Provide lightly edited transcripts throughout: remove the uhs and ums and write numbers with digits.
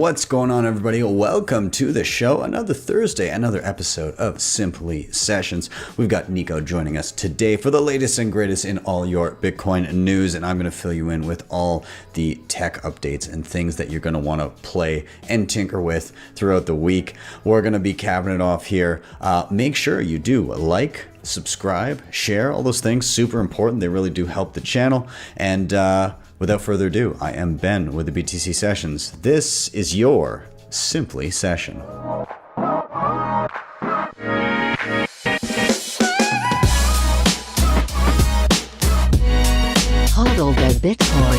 What's going on, everybody? Welcome to the show. Another Thursday, another episode of Simply Sessions. We've got Nico joining us today for the latest and greatest in all your Bitcoin news, and I'm going to fill you in with all the tech updates and things that you're going to want to play and tinker with throughout the week. We're going to be capping it off here. Make sure you do like, subscribe, share, all those things. Super important. They really do help the channel. And without further ado, I am Ben with the BTC Sessions. This is your Simply Session. Hodl the Bitcoin.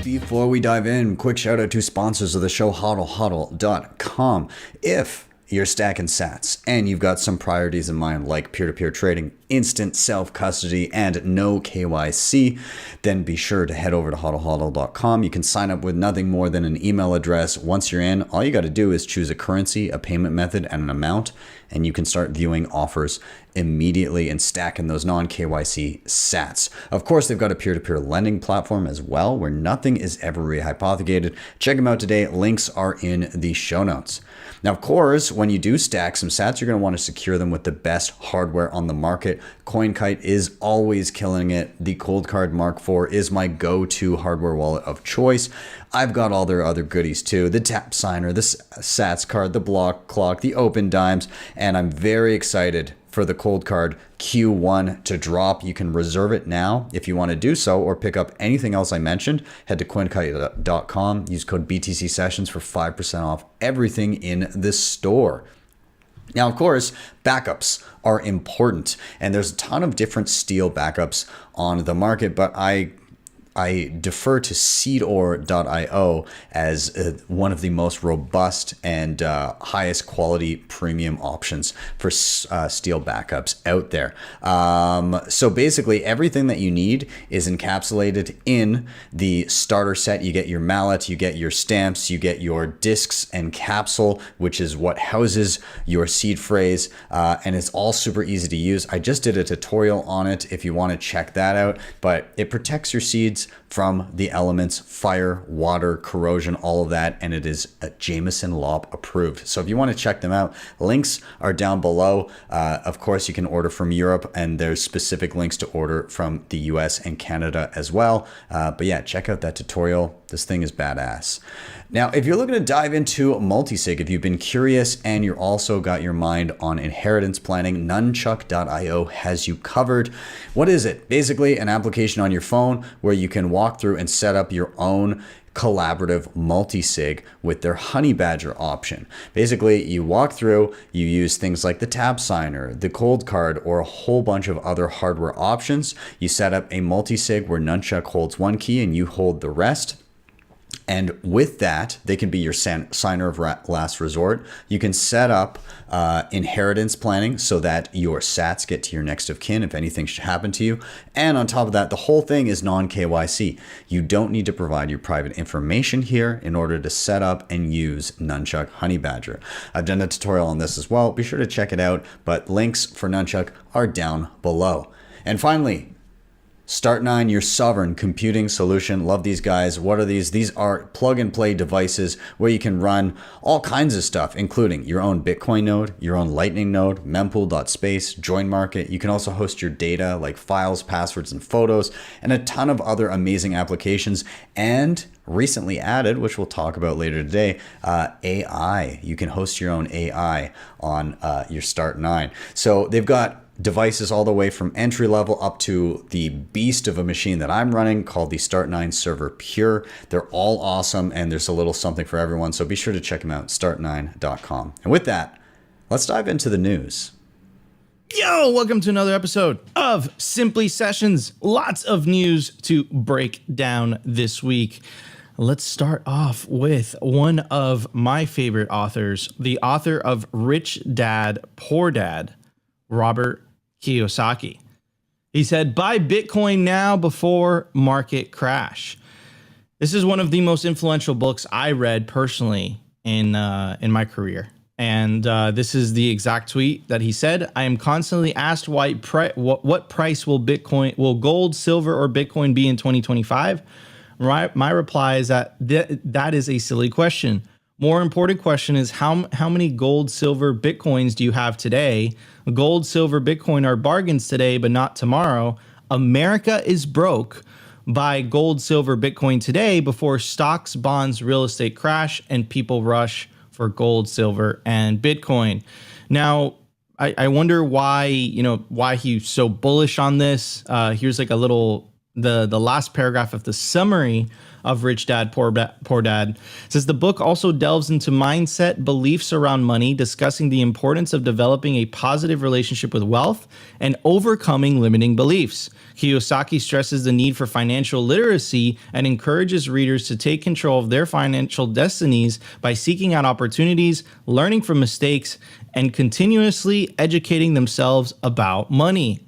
Before we dive in, quick shout out to sponsors of the show, hodlhodl.com. If you're stacking sats and you've got some priorities in mind like peer-to-peer trading, instant self-custody, and no KYC, then be sure to head over to hodlhodl.com. You can sign up with nothing more than an email address. Once you're in, all you got to do is choose a currency, a payment method, and an amount, and you can start viewing offers immediately and stacking those non-KYC sats. Of course, they've got a peer-to-peer lending platform as well where nothing is ever rehypothecated. Check them out today. Links are in the show notes. Now, of course, when you do stack some sats, you're going to want to secure them with the best hardware on the market. CoinKite is always killing it. The Coldcard Mark IV is my go-to hardware wallet of choice. I've got all their other goodies too, the tap signer, the sats card, the block clock, the open dimes, and I'm very excited for the Coldcard Q1 to drop. You can reserve it now if you want to do so, or pick up anything else I mentioned. Head to coinkite.com, use code BTC Sessions for 5% off everything in the store. Now, of course, backups are important, and there's a ton of different steel backups on the market, but I defer to seedor.io as one of the most robust and highest quality premium options for steel backups out there. So basically everything that you need is encapsulated in the starter set. You get your mallet, you get your stamps, you get your discs and capsule, which is what houses your seed phrase, and it's all super easy to use. I just did a tutorial on it if you want to check that out, but it protects your seeds from the elements, fire, water, corrosion, all of that, and it is Jameson Lopp approved. So if you want to check them out, links are down below. Of course, you can order from Europe, and there's specific links to order from the US and Canada as well. But yeah, check out that tutorial. This thing is badass. Now, if you're looking to dive into multisig, if you've been curious and you're also got your mind on inheritance planning, Nunchuk.io has you covered. What is it? Basically, an application on your phone where you can walk through and set up your own collaborative multisig with their Honey Badger option. Basically, you walk through, you use things like the tab signer, the cold card, or a whole bunch of other hardware options. You set up a multisig where Nunchuk holds one key and you hold the rest. And with that, they can be your signer of last resort. You can set up inheritance planning so that your sats get to your next of kin if anything should happen to you. And on top of that, the whole thing is non-KYC. You don't need to provide your private information here in order to set up and use Nunchuk Honey Badger. I've done a tutorial on this as well. Be sure to check it out, but links for Nunchuk are down below. And finally, Start9, your sovereign computing solution. Love these guys. What are these? These are plug and play devices where you can run all kinds of stuff, including your own Bitcoin node, your own Lightning node, mempool.space, join market. You can also host your data like files, passwords, and photos, and a ton of other amazing applications. And recently added, which we'll talk about later today, AI. You can host your own AI on your Start9. So they've got devices all the way from entry level up to the beast of a machine that I'm running called the Start9 Server Pure. They're all awesome, and there's a little something for everyone. So be sure to check them out, start9.com. And with that, let's dive into the news. Yo, welcome to another episode of Simply Sessions. Lots of news to break down this week. Let's start off with one of my favorite authors, the author of Rich Dad, Poor Dad, Robert Kiyosaki. He said, buy Bitcoin now before market crash. This is one of the most influential books I read personally in my career. And this is the exact tweet that he said. I am constantly asked what price will gold, silver, or Bitcoin be in 2025? My reply is that that is a silly question. More important question is how many gold, silver, Bitcoins do you have today? Gold, silver, Bitcoin are bargains today, but not tomorrow. America is broke. Buy gold, silver, Bitcoin today before stocks, bonds, real estate crash and people rush for gold, silver, and Bitcoin. Now, I wonder why he's so bullish on this. Here's like a little, the last paragraph of the summary of Rich Dad, Poor Dad. It says the book also delves into mindset, beliefs around money, discussing the importance of developing a positive relationship with wealth and overcoming limiting beliefs. Kiyosaki stresses the need for financial literacy and encourages readers to take control of their financial destinies by seeking out opportunities, learning from mistakes, and continuously educating themselves about money.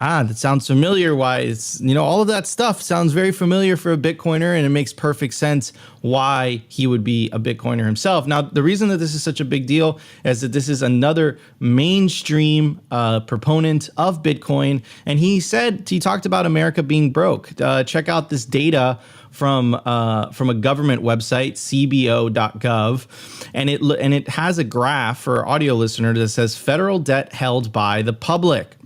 That sounds familiar. Why it's, all of that stuff sounds very familiar for a Bitcoiner, and it makes perfect sense why he would be a Bitcoiner himself. Now, the reason that this is such a big deal is that this is another mainstream proponent of Bitcoin. And he talked about America being broke. Check out this data from a government website, cbo.gov, and it has a graph for our audio listener that says federal debt held by the public.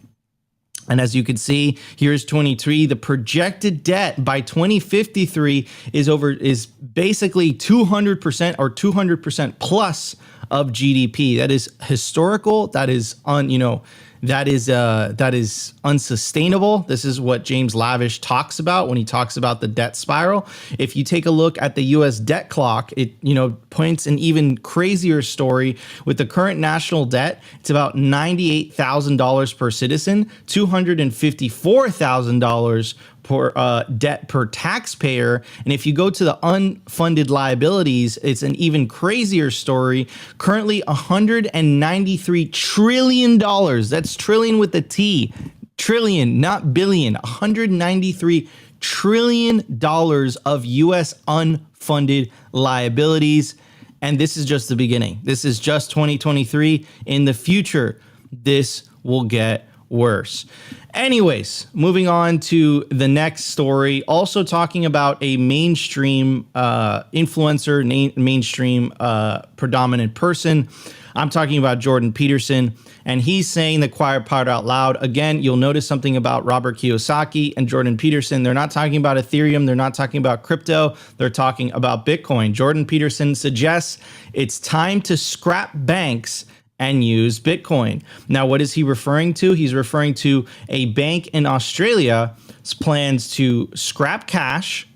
And as you can see, here's 23. The projected debt by 2053 is basically 200% or 200% plus of GDP. That is historical. That is that is unsustainable. This is what James Lavish talks about when he talks about the debt spiral. If you take a look at the US debt clock, it points an even crazier story. With the current national debt, it's about $98,000 per citizen, $254,000 per debt per taxpayer. And if you go to the unfunded liabilities, it's an even crazier story. Currently $193 trillion. That's trillion with a T. Trillion, not billion. $193 trillion of US unfunded liabilities. And this is just the beginning. This is just 2023. In the future, this will get worse. Anyways, moving on to the next story, also talking about a mainstream influencer, mainstream predominant person. I'm talking about Jordan Peterson, and he's saying the quiet part out loud. Again, you'll notice something about Robert Kiyosaki and Jordan Peterson. They're not talking about Ethereum. They're not talking about crypto. They're talking about Bitcoin. Jordan Peterson suggests it's time to scrap banks and use Bitcoin. Now, what is he referring to? He's referring to a bank in Australia's plans to scrap cash,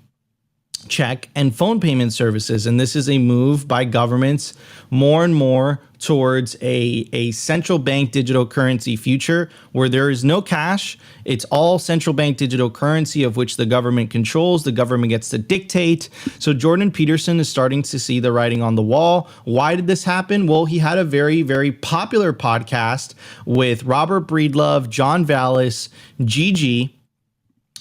check, and phone payment services. And this is a move by governments more and more towards a central bank digital currency future where there is no cash. It's all central bank digital currency of which the government controls. The government gets to dictate. So Jordan Peterson is starting to see the writing on the wall. Why did this happen? Well, he had a very, very popular podcast with Robert Breedlove, John Vallis, Gigi,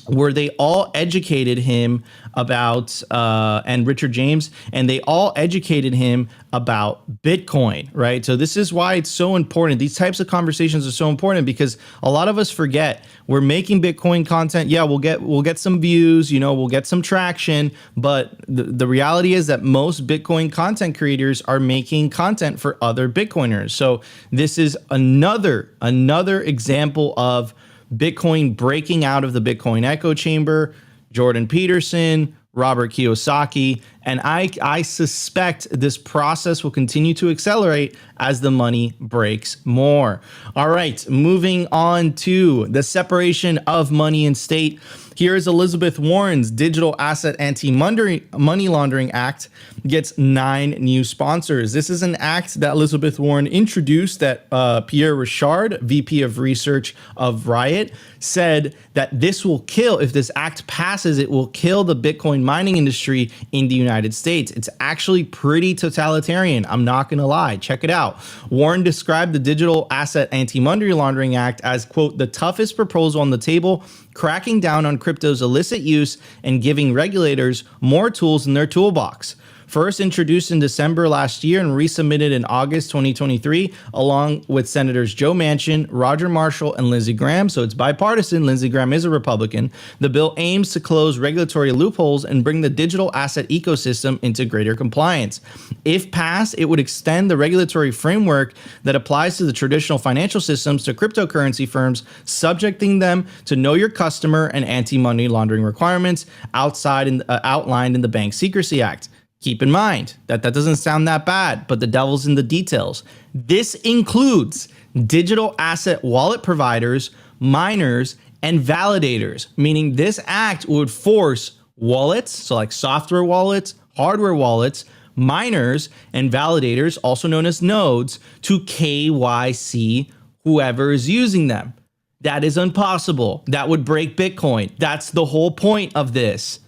where they all educated him about, and Richard James, and they all educated him about Bitcoin, right? So this is why it's so important. These types of conversations are so important because a lot of us forget we're making Bitcoin content. Yeah, we'll get some views, we'll get some traction, but the reality is that most Bitcoin content creators are making content for other Bitcoiners. So this is another example of Bitcoin breaking out of the Bitcoin echo chamber. Jordan Peterson, Robert Kiyosaki, and I suspect this process will continue to accelerate as the money breaks more. All right, moving on to the separation of money and state. Here is Elizabeth Warren's Digital Asset Anti-Money Laundering Act gets 9 new sponsors. This is an act that Elizabeth Warren introduced that Pierre Richard, VP of Research of Riot, said that this will kill, if this act passes, it will kill the Bitcoin mining industry in the United States. It's actually pretty totalitarian. I'm not going to lie. Check it out. Warren described the Digital Asset Anti-Money Laundering Act as, quote, the toughest proposal on the table, cracking down on crypto's illicit use and giving regulators more tools in their toolbox. first introduced in December last year and resubmitted in August 2023, along with Senators Joe Manchin, Roger Marshall, and Lindsey Graham. So it's bipartisan. Lindsey Graham is a Republican. The bill aims to close regulatory loopholes and bring the digital asset ecosystem into greater compliance. If passed, it would extend the regulatory framework that applies to the traditional financial systems to cryptocurrency firms, subjecting them to know your customer and anti-money laundering requirements outlined in the Bank Secrecy Act. Keep in mind that doesn't sound that bad, but the devil's in the details. This includes digital asset wallet providers, miners, and validators, meaning this act would force wallets, so like software wallets, hardware wallets, miners, and validators, also known as nodes, to KYC whoever is using them. That is impossible. That would break Bitcoin. That's the whole point of this.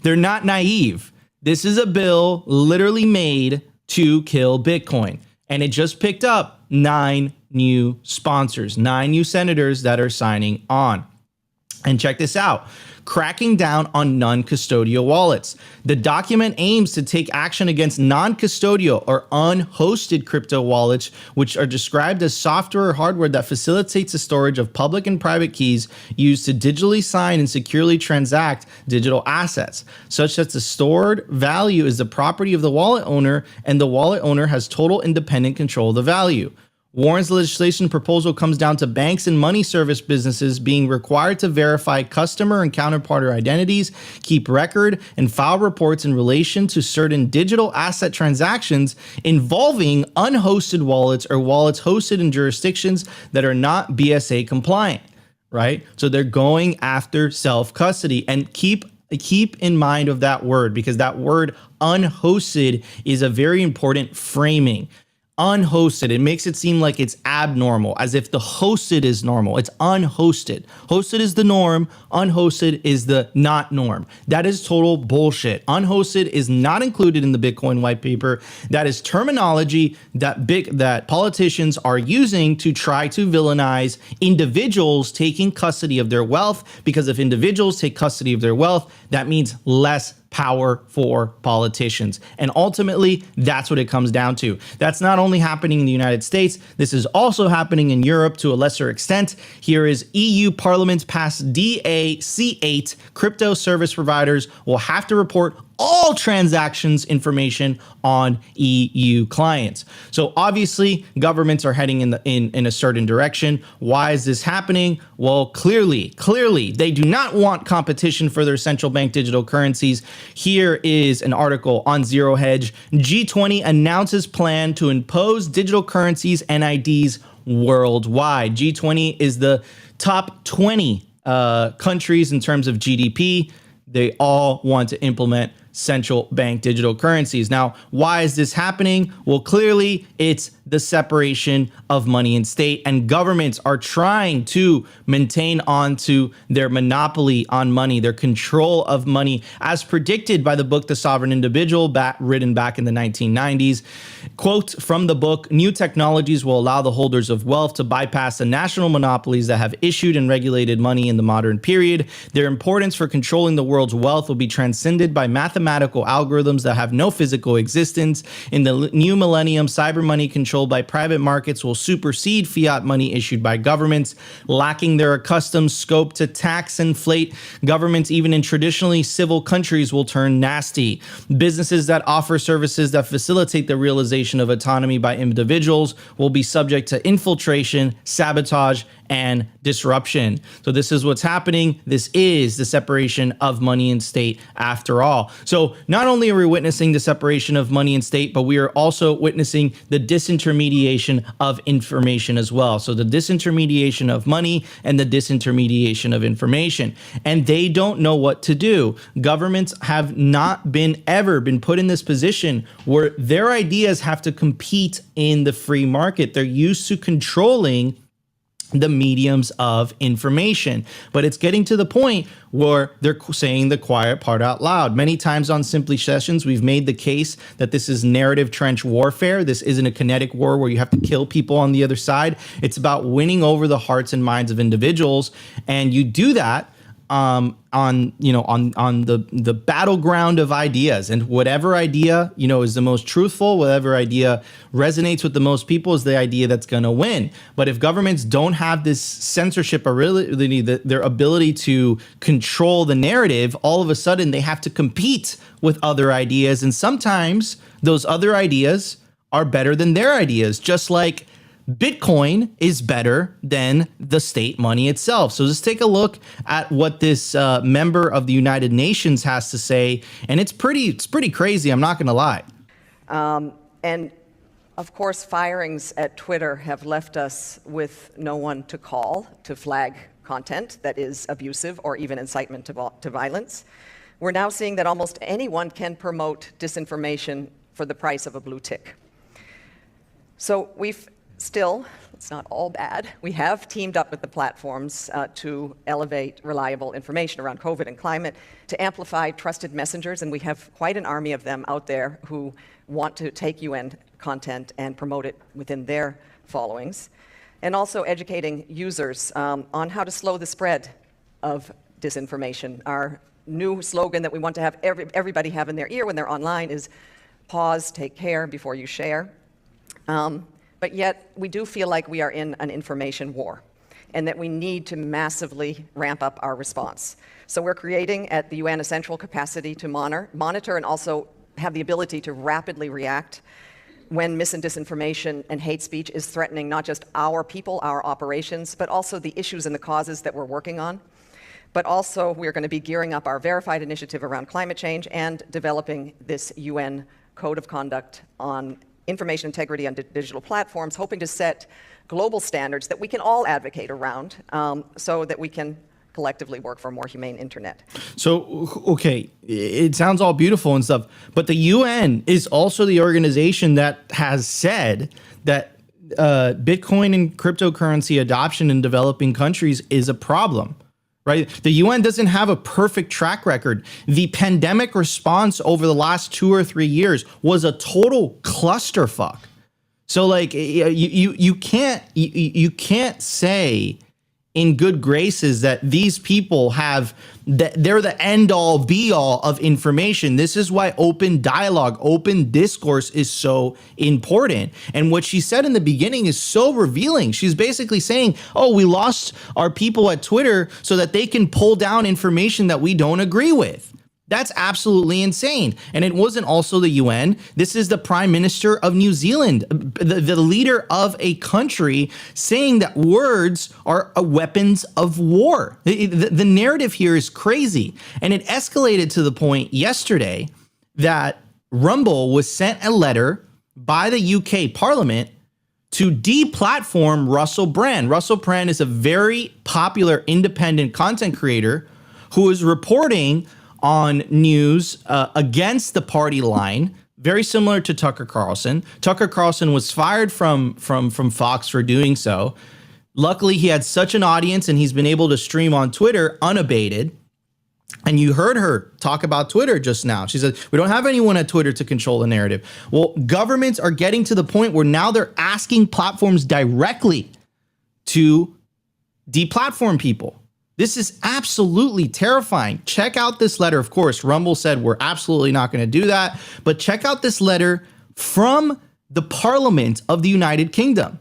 They're not naive. This is a bill literally made to kill Bitcoin. And it just picked up 9 new sponsors, 9 new senators that are signing on. And check this out. Cracking down on non-custodial wallets. The document aims to take action against non-custodial or unhosted crypto wallets, which are described as software or hardware that facilitates the storage of public and private keys used to digitally sign and securely transact digital assets, such that the stored value is the property of the wallet owner and the wallet owner has total independent control of the value. Warren's legislation proposal comes down to banks and money service businesses being required to verify customer and counterparty identities, keep record, and file reports in relation to certain digital asset transactions involving unhosted wallets or wallets hosted in jurisdictions that are not BSA compliant, right? So they're going after self-custody. And keep in mind of that word, because that word unhosted is a very important framing. Unhosted, it makes it seem like it's abnormal, as if the hosted is normal. It's unhosted. Hosted is the norm, unhosted is the not norm. That is total bullshit. Unhosted is not included in the Bitcoin white paper. That is terminology that politicians are using to try to villainize individuals taking custody of their wealth, because if individuals take custody of their wealth, that means less power for politicians. And ultimately, that's what it comes down to. That's not only happening in the United States, this is also happening in Europe to a lesser extent. Here is EU Parliament passed DAC8. Crypto service providers will have to report all transactions information on EU clients. So obviously governments are heading in a certain direction. Why is this happening? Well, clearly they do not want competition for their central bank digital currencies. Here is an article on Zero Hedge. G20 announces plan to impose digital currencies and IDs worldwide. G20 is the top 20 countries in terms of GDP. They all want to implement central bank digital currencies. Now, why is this happening? Well, clearly it's the separation of money and state, and governments are trying to maintain onto their monopoly on money, their control of money, as predicted by the book The Sovereign Individual, written back in the 1990s. Quote from the book, "New technologies will allow the holders of wealth to bypass the national monopolies that have issued and regulated money in the modern period. Their importance for controlling the world's wealth will be transcended by mathematical algorithms that have no physical existence. In the new millennium, cyber money controlled by private markets will supersede fiat money issued by governments, lacking their accustomed scope to tax inflate. Governments, even in traditionally civil countries, will turn nasty. Businesses that offer services that facilitate the realization of autonomy by individuals will be subject to infiltration, sabotage, and disruption." So this is what's happening. This is the separation of money and state after all. So not only are we witnessing the separation of money and state, but we are also witnessing the disintermediation of information as well. So the disintermediation of money and the disintermediation of information. And they don't know what to do. Governments have not ever been put in this position where their ideas have to compete in the free market. They're used to controlling the mediums of information, but it's getting to the point where they're saying the quiet part out loud. Many times on Simply Sessions, we've made the case that this is narrative trench warfare. This isn't a kinetic war where you have to kill people on the other side. It's about winning over the hearts and minds of individuals. And you do that on the battleground of ideas, and whatever idea is the most truthful, whatever idea resonates with the most people is the idea that's going to win. But if governments don't have this censorship ability, their ability to control the narrative, all of a sudden they have to compete with other ideas, and sometimes those other ideas are better than their ideas, just like Bitcoin is better than the state money itself. So just take a look at what this member of the United Nations has to say, and it's pretty crazy. I'm not going to lie. And of course, firings at Twitter have left us with no one to call to flag content that is abusive or even incitement to violence. We're now seeing that almost anyone can promote disinformation for the price of a blue tick. So it's not all bad. We have teamed up with the platforms to elevate reliable information around COVID and climate, to amplify trusted messengers, and we have quite an army of them out there who want to take UN content and promote it within their followings, and also educating users on how to slow the spread of disinformation. Our new slogan that we want to have everybody have in their ear when they're online is pause, take care before you share. But yet, we do feel like we are in an information war and that we need to massively ramp up our response. So we're creating at the UN a central capacity to monitor and also have the ability to rapidly react when mis and disinformation and hate speech is threatening not just our people, our operations, but also the issues and the causes that we're working on. But also, we're going to be gearing up our verified initiative around climate change and developing this UN code of conduct on information integrity on digital platforms, hoping to set global standards that we can all advocate around so that we can collectively work for a more humane internet. So, okay, it sounds all beautiful and stuff, but the UN is also the organization that has said that Bitcoin and cryptocurrency adoption in developing countries is a problem. Right? The UN doesn't have a perfect track record. The pandemic response over the last 2 or 3 years was a total clusterfuck. So like you can't say in good graces that these people they're the end all be all of information. This is why open dialogue, open discourse is so important. And what she said in the beginning is so revealing. She's basically saying, oh, we lost our people at Twitter so that they can pull down information that we don't agree with. That's absolutely insane. And it wasn't also the UN. This is the Prime Minister of New Zealand, the leader of a country, saying that words are weapons of war. The narrative here is crazy. And it escalated to the point yesterday that Rumble was sent a letter by the UK Parliament to deplatform Russell Brand. Russell Brand is a very popular independent content creator who is reporting on news against the party line, very similar to Tucker Carlson. Tucker Carlson was fired from Fox for doing so. Luckily, he had such an audience and he's been able to stream on Twitter unabated. And you heard her talk about Twitter just now. She said, we don't have anyone at Twitter to control the narrative. Well, governments are getting to the point where now they're asking platforms directly to deplatform people. This is absolutely terrifying. Check out this letter. Of course, Rumble said we're absolutely not going to do that. But check out this letter from the Parliament of the United Kingdom.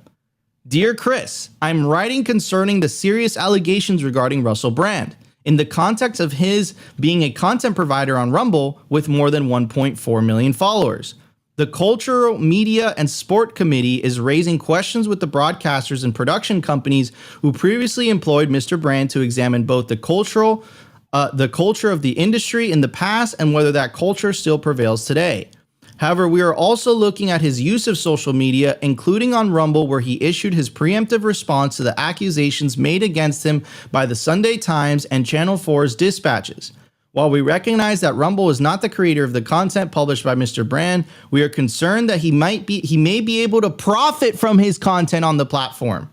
Dear Chris, I'm writing concerning the serious allegations regarding Russell Brand in the context of his being a content provider on Rumble with more than 1.4 million followers. The Cultural, Media, and Sport Committee is raising questions with the broadcasters and production companies who previously employed Mr. Brand to examine both the culture of the industry in the past and whether that culture still prevails today. However, we are also looking at his use of social media, including on Rumble, where he issued his preemptive response to the accusations made against him by the Sunday Times and Channel 4's dispatches. While we recognize that Rumble is not the creator of the content published by Mr. Brand, we are concerned that he may be able to profit from his content on the platform.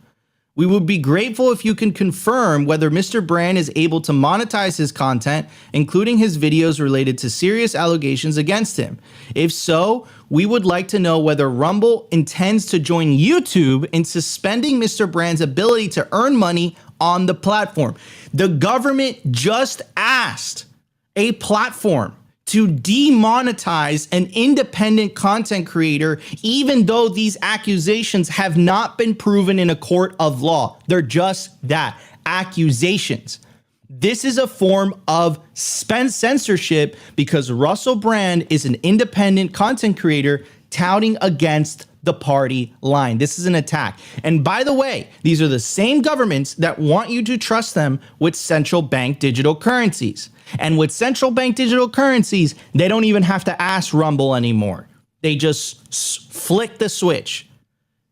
We would be grateful if you can confirm whether Mr. Brand is able to monetize his content, including his videos related to serious allegations against him. If so, we would like to know whether Rumble intends to join YouTube in suspending Mr. Brand's ability to earn money on the platform. The government just asked a platform to demonetize an independent content creator, even though these accusations have not been proven in a court of law. They're just that, accusations. This is a form of censorship because Russell Brand is an independent content creator touting against the party line. This is an attack. And by the way, these are the same governments that want you to trust them with central bank digital currencies. And with central bank digital currencies, they don't even have to ask Rumble anymore. They just flick the switch.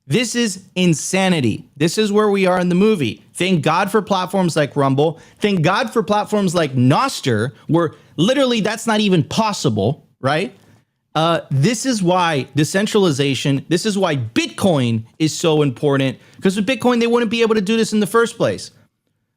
This is insanity. This is where we are in the movie. Thank God for platforms like Rumble. Thank God for platforms like Nostr, where literally that's not even possible, right? This is why decentralization, this is why Bitcoin is so important, because with Bitcoin, they wouldn't be able to do this in the first place.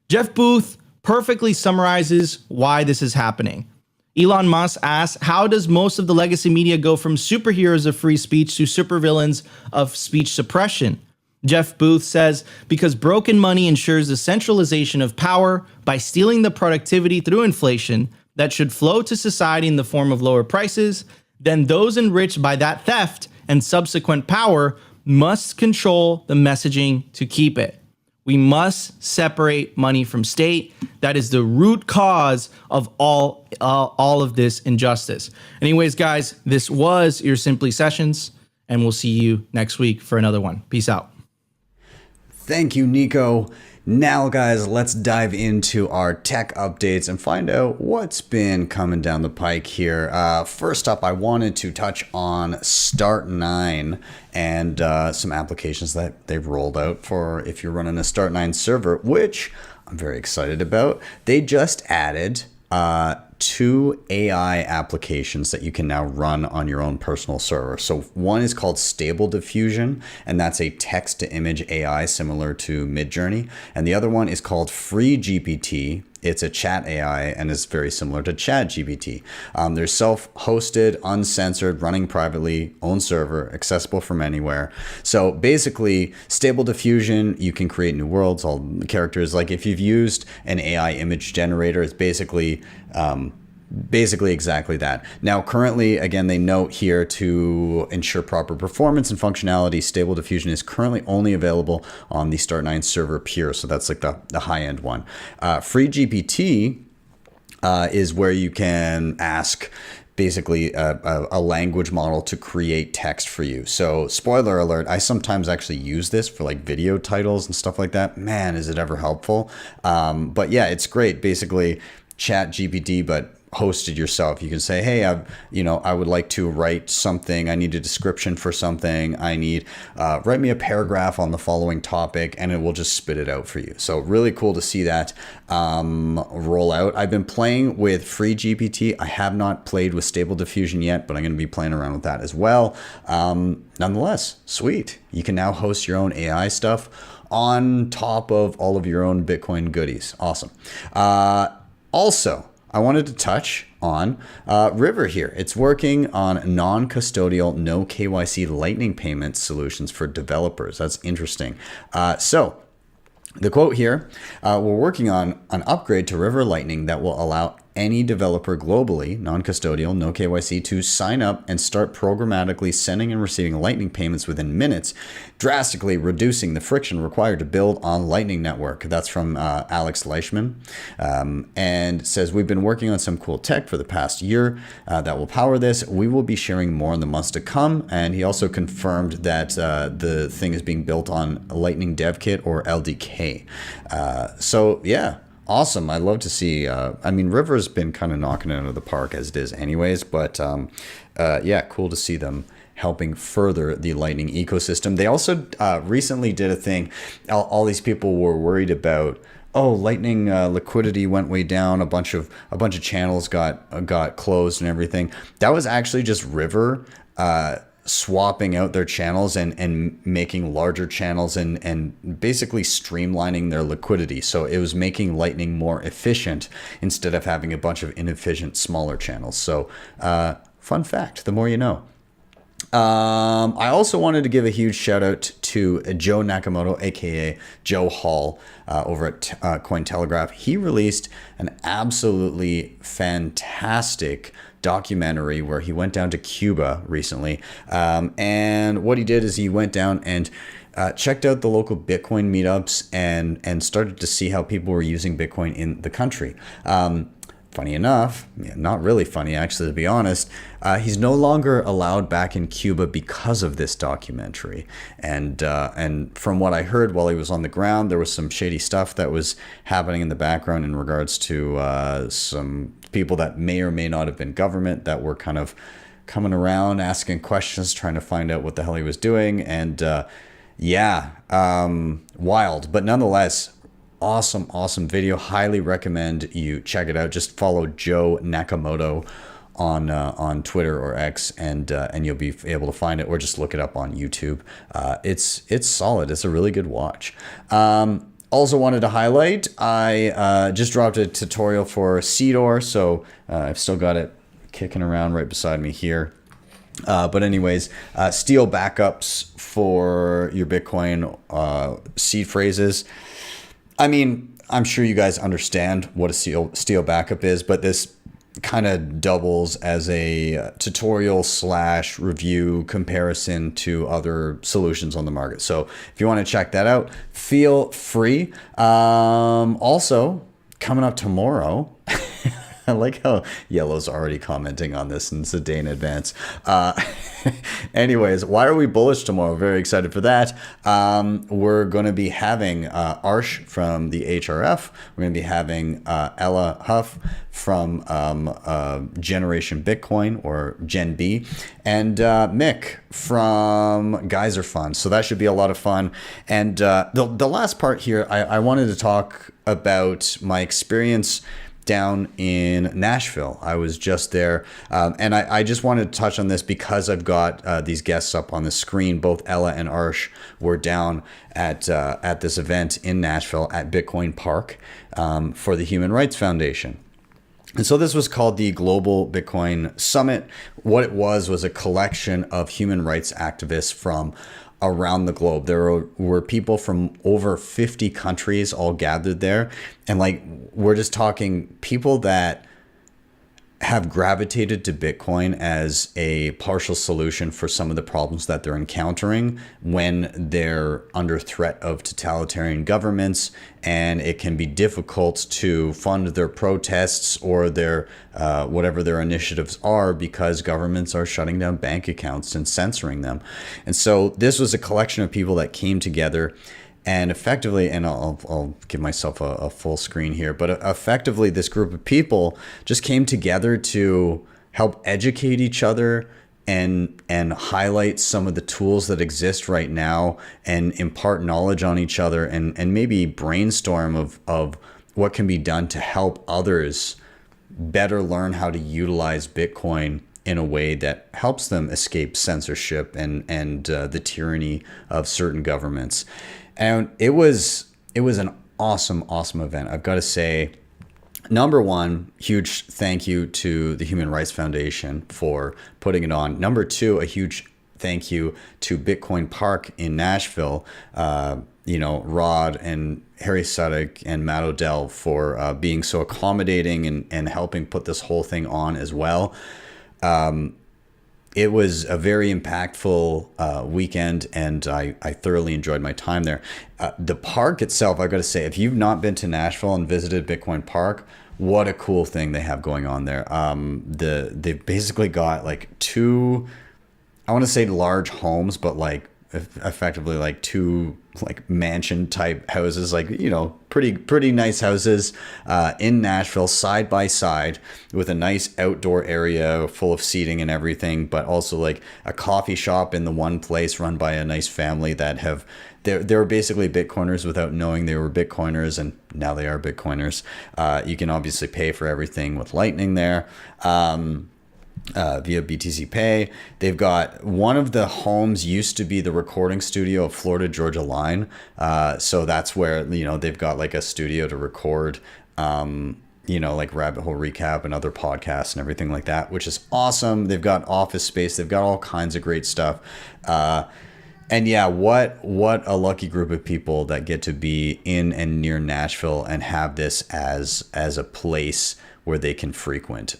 Jeff Booth perfectly summarizes why this is happening. Elon Musk asks, how does most of the legacy media go from superheroes of free speech to supervillains of speech suppression? Jeff Booth says, because broken money ensures the centralization of power by stealing the productivity through inflation that should flow to society in the form of lower prices, then those enriched by that theft and subsequent power must control the messaging to keep it. We must separate money from state. That is the root cause of all of this injustice. Anyways, guys, this was your Simply Sessions, and we'll see you next week for another one. Peace out. Thank you, Nico. Now, guys, let's dive into our tech updates and find out what's been coming down the pike here. First up, I wanted to touch on Start9 and some applications that they've rolled out for if you're running a Start9 server, which I'm very excited about. They just added 2 AI applications that you can now run on your own personal server. So one is called Stable Diffusion, and that's a text to image AI similar to Midjourney. And the other one is called Free GPT. It's a chat AI and is very similar to ChatGPT. They're self-hosted, uncensored, running privately, own server, accessible from anywhere. So basically, Stable Diffusion, you can create new worlds, all the characters. Like if you've used an AI image generator, it's basically exactly that. Now, currently, again, they note here to ensure proper performance and functionality, Stable Diffusion is currently only available on the Start9 server Pure. So that's like the high-end one. Free GPT is where you can ask basically a language model to create text for you. So spoiler alert, I sometimes actually use this for like video titles and stuff like that. Man, is it ever helpful. But yeah, it's great. Basically, Chat GPT, but hosted yourself. You can say, hey, I would like to write something. I need a description for something. I need, write me a paragraph on the following topic, and it will just spit it out for you. So really cool to see that roll out. I've been playing with Free GPT. I have not played with Stable Diffusion yet, but I'm going to be playing around with that as well. Nonetheless, sweet. You can now host your own AI stuff on top of all of your own Bitcoin goodies. Awesome. Also, I wanted to touch on River here. It's working on non-custodial, no KYC lightning payment solutions for developers. That's interesting. So the quote here, we're working on an upgrade to River Lightning that will allow any developer globally, non-custodial, no KYC, to sign up and start programmatically sending and receiving Lightning payments within minutes, drastically reducing the friction required to build on Lightning Network. That's from Alex Leishman, and says, we've been working on some cool tech for the past year that will power this. We will be sharing more in the months to come. And he also confirmed that the thing is being built on Lightning Dev Kit or LDK. So yeah. Awesome. I love to see, I mean, River's been kind of knocking it out of the park as it is anyways, but yeah, cool to see them helping further the Lightning ecosystem. They also recently did a thing, all these people were worried about, oh, Lightning liquidity went way down, a bunch of channels got closed and everything. That was actually just River swapping out their channels and making larger channels and basically streamlining their liquidity. So it was making Lightning more efficient instead of having a bunch of inefficient smaller channels. So fun fact, the more you know. I also wanted to give a huge shout out to Joe Nakamoto, aka Joe Hall, over at Cointelegraph. He released an absolutely fantastic documentary where he went down to Cuba recently. And what he did is he went down and checked out the local Bitcoin meetups and started to see how people were using Bitcoin in the country. Funny enough, not really funny actually, to be honest, he's no longer allowed back in Cuba because of this documentary. And from what I heard while he was on the ground, there was some shady stuff that was happening in the background in regards to some people that may or may not have been government that were kind of coming around, asking questions, trying to find out what the hell he was doing. And wild, but nonetheless, awesome video. Highly recommend you check it out. Just follow Joe Nakamoto on Twitter or X, and you'll be able to find it, or just look it up on YouTube. It's solid. It's a really good watch. Also wanted to highlight, I just dropped a tutorial for Seedor, so I've still got it kicking around right beside me here. But anyways, steal backups for your Bitcoin seed phrases. I mean, I'm sure you guys understand what a steal backup is, but this kind of doubles as a tutorial / review comparison to other solutions on the market. So if you want to check that out, feel free. Also, coming up tomorrow, I like how Yellow's already commenting on this, and it's a day in advance. Anyways, why are we bullish tomorrow? Very excited for that. We're going to be having Arsh from the HRF. We're going to be having Ella Huff from Generation Bitcoin, or Gen B, and Mick from Geyser Fund. So that should be a lot of fun. And the last part here, I wanted to talk about my experience down in Nashville. I was just there, and I just wanted to touch on this because I've got these guests up on the screen. Both Ella and Arsh were down at this event in Nashville at Bitcoin Park for the Human Rights Foundation. And so this was called the Global Bitcoin Summit. What it was a collection of human rights activists from around the globe. There were people from over 50 countries all gathered there. And like, we're just talking people that have gravitated to Bitcoin as a partial solution for some of the problems that they're encountering when they're under threat of totalitarian governments, and it can be difficult to fund their protests or their whatever their initiatives are because governments are shutting down bank accounts and censoring them. And so this was a collection of people that came together. And effectively, and I'll give myself a full screen here, but effectively this group of people just came together to help educate each other and highlight some of the tools that exist right now and impart knowledge on each other and maybe brainstorm of what can be done to help others better learn how to utilize Bitcoin in a way that helps them escape censorship and the tyranny of certain governments. And it was an awesome event. I've got to say, number one, huge thank you to the Human Rights Foundation for putting it on. Number two, a huge thank you to Bitcoin Park in Nashville. Rod and Harry Suddick and Matt Odell for being so accommodating and helping put this whole thing on as well. It was a very impactful weekend, and I thoroughly enjoyed my time there. The park itself, I've got to say, if you've not been to Nashville and visited Bitcoin Park, what a cool thing they have going on there. They've basically got like two, I want to say large homes, but like effectively like two like mansion type houses, like, pretty nice houses in Nashville, side by side, with a nice outdoor area full of seating and everything, but also like a coffee shop in the one place run by a nice family that they were basically Bitcoiners without knowing they were Bitcoiners, and now they are Bitcoiners. You can obviously pay for everything with Lightning there. Via BTC Pay. They've got one of the homes used to be the recording studio of Florida Georgia Line. So that's where, they've got like a studio to record like Rabbit Hole Recap and other podcasts and everything like that, which is awesome. They've got office space. They've got all kinds of great stuff. And yeah, what a lucky group of people that get to be in and near Nashville and have this as a place where they can frequent.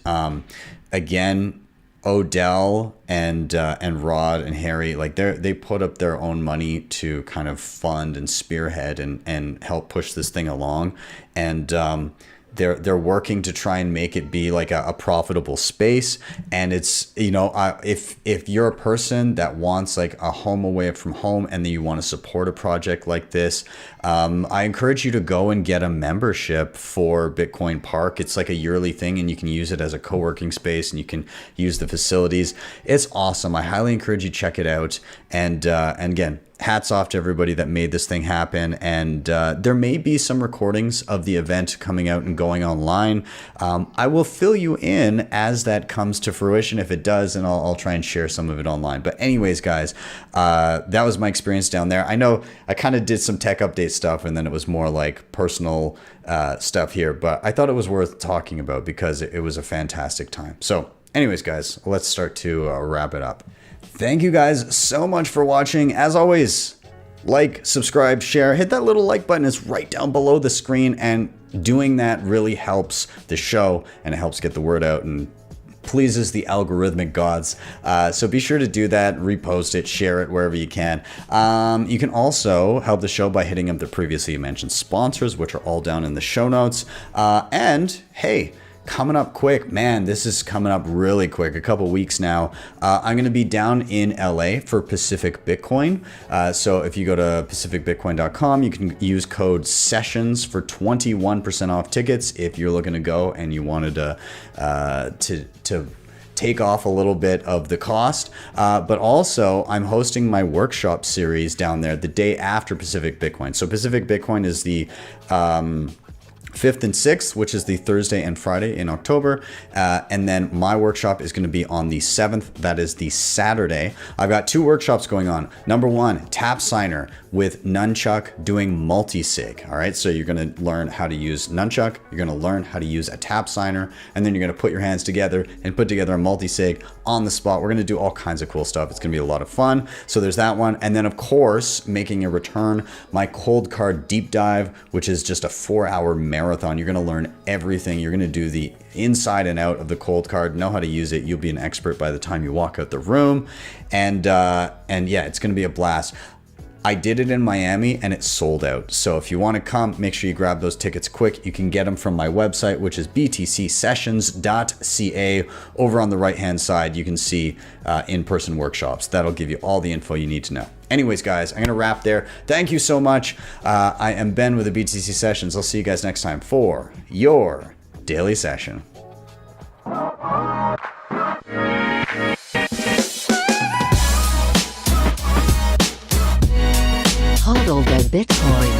Again, Odell and Rod and Harry, like they put up their own money to kind of fund and spearhead and help push this thing along. And they're working to try and make it be like a profitable space. And it's, if you're a person that wants like a home away from home and then you want to support a project like this, I encourage you to go and get a membership for Bitcoin Park. It's like a yearly thing and you can use it as a co-working space and you can use the facilities. It's awesome. I highly encourage you to check it out. And again, hats off to everybody that made this thing happen. And there may be some recordings of the event coming out and going online. I will fill you in as that comes to fruition. If it does, and I'll try and share some of it online. But anyways, guys, that was my experience down there. I know I kind of did some tech update stuff and then it was more like personal stuff here, but I thought it was worth talking about because it was a fantastic time. So anyways, guys, let's start to wrap it up. Thank you guys so much for watching. As always, like, subscribe, share, hit that little like button. It's right down below the screen, and doing that really helps the show and it helps get the word out and pleases the algorithmic gods. So be sure to do that, repost it, share it wherever you can. You can also help the show by hitting up the previously mentioned sponsors, which are all down in the show notes. And hey, coming up quick, man, this is coming up really quick, a couple weeks now. I'm going to be down in LA for Pacific Bitcoin. So if you go to pacificbitcoin.com, you can use code SESSIONS for 21% off tickets if you're looking to go and you wanted to take off a little bit of the cost. But also, I'm hosting my workshop series down there the day after Pacific Bitcoin. So Pacific Bitcoin is the 5th and 6th, which is the Thursday and Friday in October. And then my workshop is going to be on the 7th. That is the Saturday. I've got 2 workshops going on. Number 1, Tap Signer with Nunchuk doing multisig. All right. So you're going to learn how to use Nunchuk. You're going to learn how to use a Tap Signer. And then you're going to put your hands together and put together a multisig on the spot. We're going to do all kinds of cool stuff. It's going to be a lot of fun. So there's that one. And then, of course, making a return, my cold card deep dive, which is just a 4-hour marathon. You're going to learn everything. You're going to do the inside and out of the cold card, know how to use it. You'll be an expert by the time you walk out the room. And yeah, it's going to be a blast. I did it in Miami and it sold out. So if you want to come, make sure you grab those tickets quick. You can get them from my website, which is btcsessions.ca. Over on the right-hand side, you can see in-person workshops. That'll give you all the info you need to know. Anyways, guys, I'm going to wrap there. Thank you so much. I am Ben with the BTC Sessions. I'll see you guys next time for your daily session. Hodl the Bitcoin.